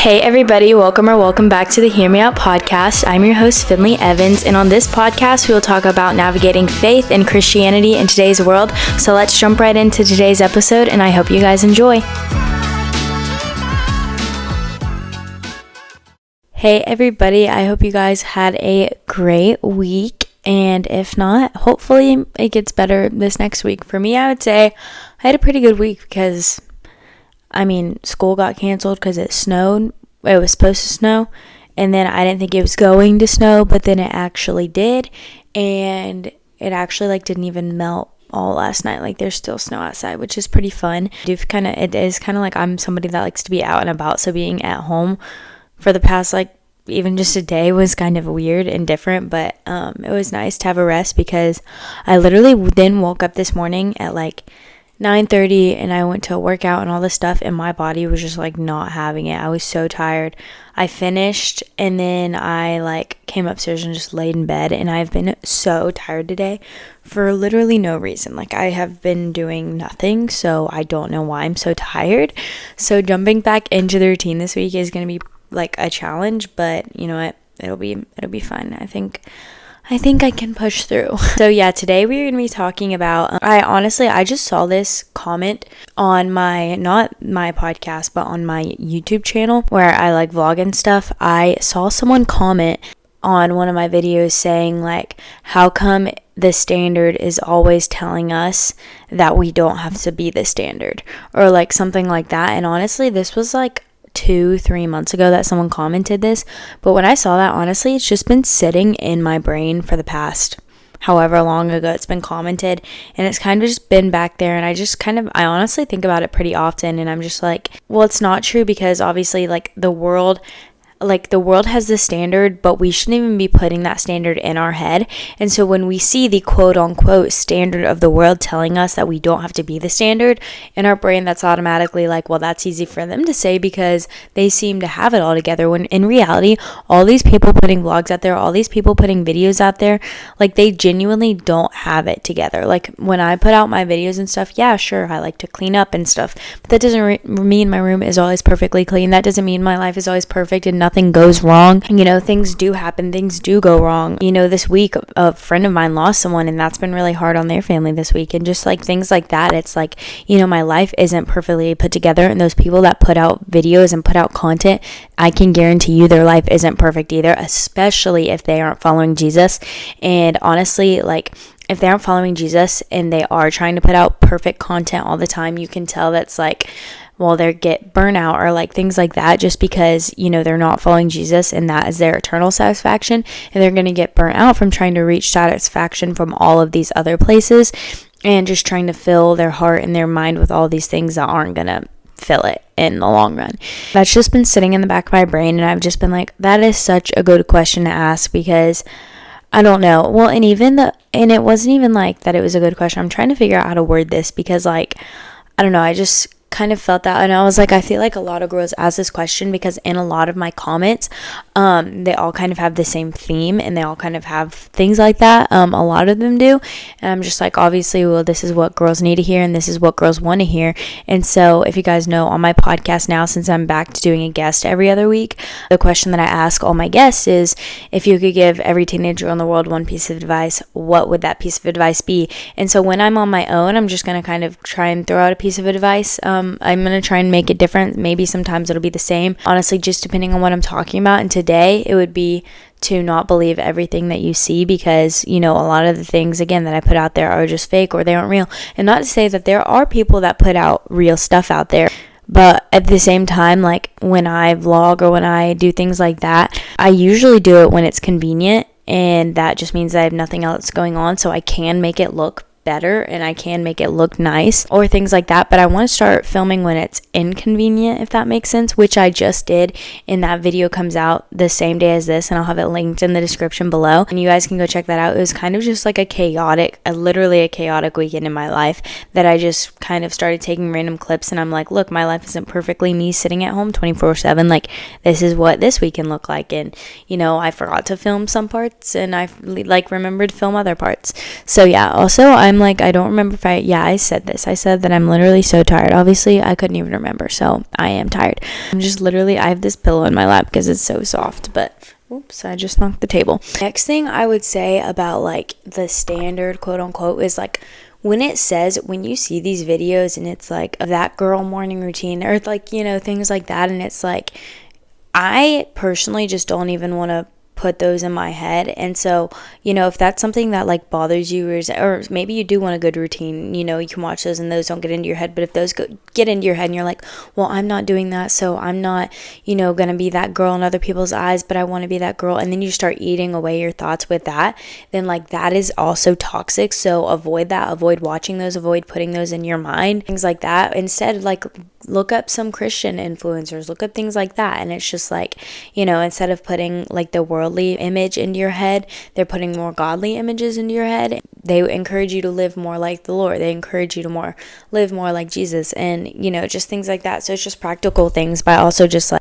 Hey everybody, welcome back to the Hear Me Out podcast. I'm your host, Finley Evans, and on this podcast, we will talk about navigating faith and Christianity in today's world. So let's jump right into today's episode, and I hope you guys enjoy. Hey everybody, I hope you guys had a great week, and if not, hopefully it gets better this next week. For me, I would say I had a pretty good week because school got canceled because it snowed. It was supposed to snow, and then I didn't think it was going to snow, but then it actually did, and it actually didn't even melt all last night. There's still snow outside, which is pretty fun. It is kind of like I'm somebody that likes to be out and about, so being at home for the past even just a day was kind of weird and different, but it was nice to have a rest because I literally then woke up this morning at 9:30 and I went to a workout and all this stuff, and my body was just not having it. I was so tired. I finished and then I came upstairs and just laid in bed, and I've been so tired today for literally no reason. I have been doing nothing, so I don't know why I'm so tired. So jumping back into the routine this week is going to be a challenge, but you know what? It'll be fun. I think I can push through. So yeah, today we're going to be talking about, I just saw this comment on not my podcast, but on my YouTube channel where I vlog and stuff. I saw someone comment on one of my videos saying how come the standard is always telling us that we don't have to be the standard, or something like that. And honestly, this was 2-3 months ago that someone commented this, but when I saw that, honestly, it's just been sitting in my brain for the past however long ago it's been commented, and it's kind of just been back there, and I honestly think about it pretty often, and I'm just well, it's not true, because obviously the world has this standard, but we shouldn't even be putting that standard in our head. And so when we see the quote unquote standard of the world telling us that we don't have to be the standard, in our brain that's automatically well, that's easy for them to say because they seem to have it all together, when in reality, all these people putting vlogs out there, all these people putting videos out there, they genuinely don't have it together. When I put out my videos and stuff, yeah, sure, I like to clean up and stuff, but that doesn't mean my room is always perfectly clean. That doesn't mean my life is always perfect and nothing goes wrong. Things do happen, things do go wrong. This week a friend of mine lost someone, and that's been really hard on their family this week, and just things like that. It's my life isn't perfectly put together, and those people that put out videos and put out content, I can guarantee you their life isn't perfect either, especially if they aren't following Jesus. And honestly, if they aren't following Jesus and they are trying to put out perfect content all the time, you can tell that's they get burnout or things like that, just because they're not following Jesus, and that is their eternal satisfaction, and they're going to get burnt out from trying to reach satisfaction from all of these other places, and just trying to fill their heart and their mind with all these things that aren't going to fill it in the long run. That's just been sitting in the back of my brain, and I've just been that is such a good question to ask, because I don't know. Well, and it wasn't even that it was a good question. I'm trying to figure out how to word this, because I don't know, I just kind of felt that, and I was I feel a lot of girls ask this question, because in a lot of my comments, they all kind of have the same theme, and they all kind of have things like that. A lot of them do, and I'm just obviously, well, this is what girls need to hear, and this is what girls want to hear. And so if you guys know, on my podcast now, since I'm back to doing a guest every other week, the question that I ask all my guests is, if you could give every teenager in the world one piece of advice, what would that piece of advice be? And so when I'm on my own, I'm just going to kind of try and throw out a piece of advice. I'm going to try and make it different. Maybe sometimes it'll be the same, honestly, just depending on what I'm talking about. And today it would be to not believe everything that you see, because a lot of the things, again, that I put out there are just fake, or they aren't real. And not to say that there are people that put out real stuff out there, but at the same time, when I vlog or when I do things like that, I usually do it when it's convenient, and that just means I have nothing else going on, so I can make it look better and I can make it look nice or things like that. But I want to start filming when it's inconvenient, if that makes sense, which I just did, and that video comes out the same day as this, and I'll have it linked in the description below, and you guys can go check that out. It was kind of just like literally a chaotic weekend in my life, that I just kind of started taking random clips, and I'm look, my life isn't perfectly me sitting at home 24/7. This is what this weekend looked like, and I forgot to film some parts, and I remembered to film other parts. So yeah, also I'm I'm like, I don't remember if I said this. I said that I'm literally so tired. Obviously, I couldn't even remember, so I am tired. I'm just literally, I have this pillow in my lap because it's so soft, but oops, I just knocked the table. Next thing I would say about like the standard quote unquote is like, when it says, when you see these videos and it's like that girl morning routine or like, you know, things like that, and it's like, I personally just don't even want to put those in my head. And so, you know, if that's something that like bothers you, or maybe you do want a good routine, you know, you can watch those and those don't get into your head. But if those get into your head and you're like, well, I'm not doing that, so I'm not, you know, gonna be that girl in other people's eyes, but I want to be that girl, and then you start eating away your thoughts with that, then like that is also toxic. So avoid that, avoid watching those, avoid putting those in your mind, things like that. Instead, like, look up some Christian influencers, look up things like that. And it's just like, you know, instead of putting like the worldly image into your head, they're putting more godly images into your head. They encourage you to live more like the Lord. They encourage you to live more like Jesus, and, you know, just things like that. So it's just practical things, but also just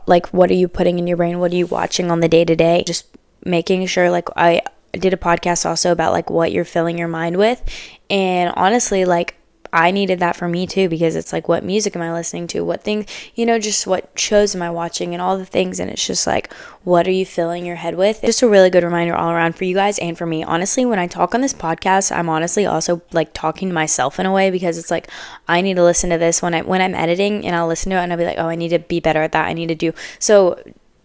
like what are you putting in your brain? What are you watching on the day to day? Just making sure, like, I did a podcast also about like what you're filling your mind with. And honestly, like, I needed that for me too, because it's like, what music am I listening to? What things, you know, just what shows am I watching and all the things. And it's just like, what are you filling your head with? Just a really good reminder all around for you guys and for me. Honestly, when I talk on this podcast, I'm honestly also like talking to myself in a way, because it's like, I need to listen to this when I'm editing, and I'll listen to it and I'll be like, oh, I need to be better at that. I need to do so.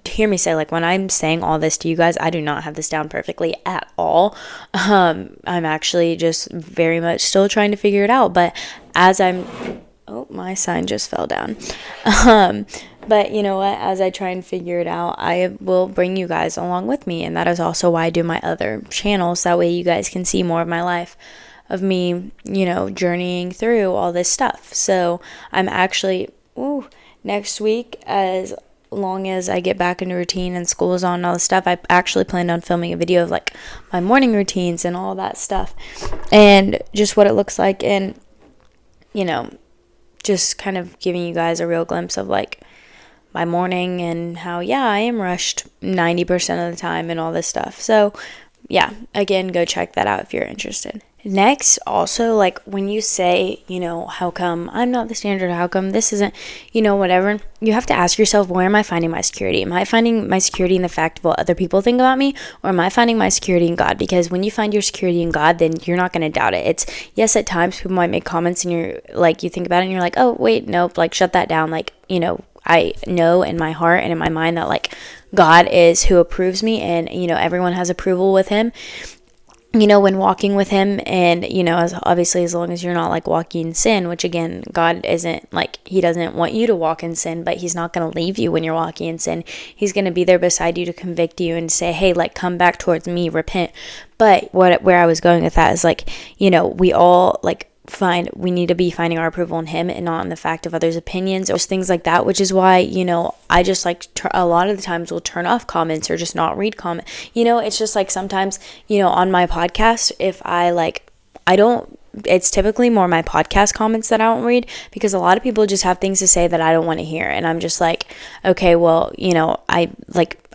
Hear me say, like, when I'm saying all this to you guys, I do not have this down perfectly at all. I'm actually just very much still trying to figure it out. But my sign just fell down. But you know what, as I try and figure it out, I will bring you guys along with me. And that is also why I do my other channels. That way you guys can see more of my life, of me, you know, journeying through all this stuff. So I'm actually, next week, as long as I get back into routine and school is on and all this stuff, I actually planned on filming a video of like my morning routines and all that stuff, and just what it looks like, and, you know, just kind of giving you guys a real glimpse of like my morning and how, yeah, I am rushed 90% of the time and all this stuff. So yeah, again, go check that out if you're interested. Next, also, like, when you say, you know, how come I'm not the standard, how come this isn't, you know, whatever, you have to ask yourself, where am I finding my security? Am I finding my security in the fact of what other people think about me, or am I finding my security in God? Because when you find your security in God, then you're not going to doubt it. It's, yes, at times people might make comments and you're like, you think about it and you're like, oh, wait, nope, like, shut that down. Like, you know, I know in my heart and in my mind that like God is who approves me, and, you know, everyone has approval with him, you know, when walking with him. And, you know, as long as you're not like walking in sin, which again, God isn't like, he doesn't want you to walk in sin, but he's not going to leave you when you're walking in sin. He's going to be there beside you to convict you and say, hey, like, come back towards me, repent. But where I was going with that is like, you know, we all like we need to be finding our approval in him and not in the fact of others' opinions or just things like that, which is why, you know, I just like a lot of the times will turn off comments or just not read comments. You know, it's just like sometimes, you know, on my podcast, if it's typically more my podcast comments that I don't read, because a lot of people just have things to say that I don't want to hear. And I'm just like, okay, well, you know,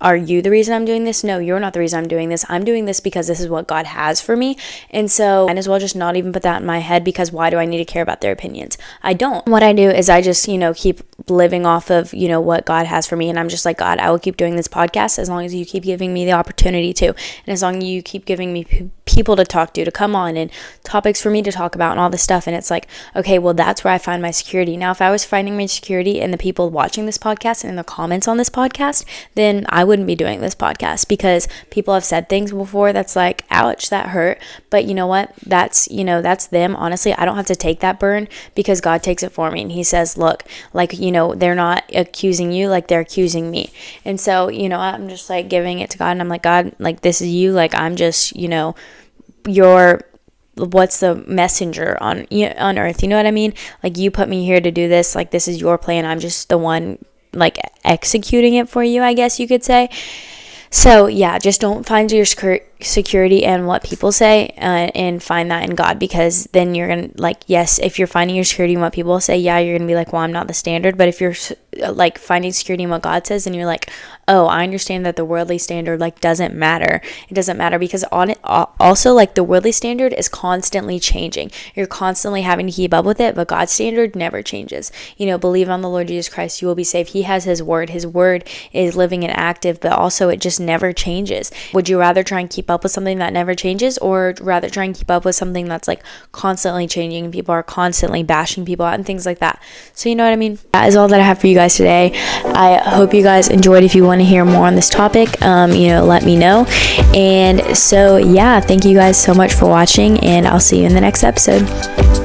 are you the reason I'm doing this? No, you're not the reason I'm doing this. I'm doing this because this is what God has for me. And so I might as well just not even put that in my head, because why do I need to care about their opinions? I don't. What I do is I just, you know, keep living off of, you know, what God has for me. And I'm just like, God, I will keep doing this podcast as long as you keep giving me the opportunity to. And as long as you keep giving me people to talk to come on, and topics for me to talk about and all this stuff. And it's like, okay, well, that's where I find my security. Now, if I was finding my security in the people watching this podcast and in the comments on this podcast, then I wouldn't be doing this podcast, because people have said things before that's like, ouch, that hurt. But you know what? That's them. Honestly, I don't have to take that burn, because God takes it for me. And he says, look, like, you know, they're not accusing you, like they're accusing me. And so, you know, I'm just like giving it to God, and I'm like, God, like, this is you. Like, I'm just, you know, what's the messenger on earth, you know what I mean? Like, you put me here to do this, like, this is your plan, I'm just the one like executing it for you, I guess you could say. So yeah, just don't find your security in what people say, and find that in God, because then you're gonna, like, yes, if you're finding your security in what people say, yeah, you're gonna be like, well, I'm not the standard. But if like finding security in what God says, and you're like, oh, I understand that the worldly standard like doesn't matter. It doesn't matter because on it also, like, the worldly standard is constantly changing. You're constantly having to keep up with it, but God's standard never changes. Believe on the Lord Jesus Christ, you will be saved. He has his word. His word is living and active, but also it just never changes. Would you rather try and keep up with something that never changes, or rather try and keep up with something that's like constantly changing and people are constantly bashing people out and things like that? So you know what I mean? That is all that I have for you guys today. I hope you guys enjoyed. If you want to hear more on this topic, let me know. And so yeah, thank you guys so much for watching, and I'll see you in the next episode.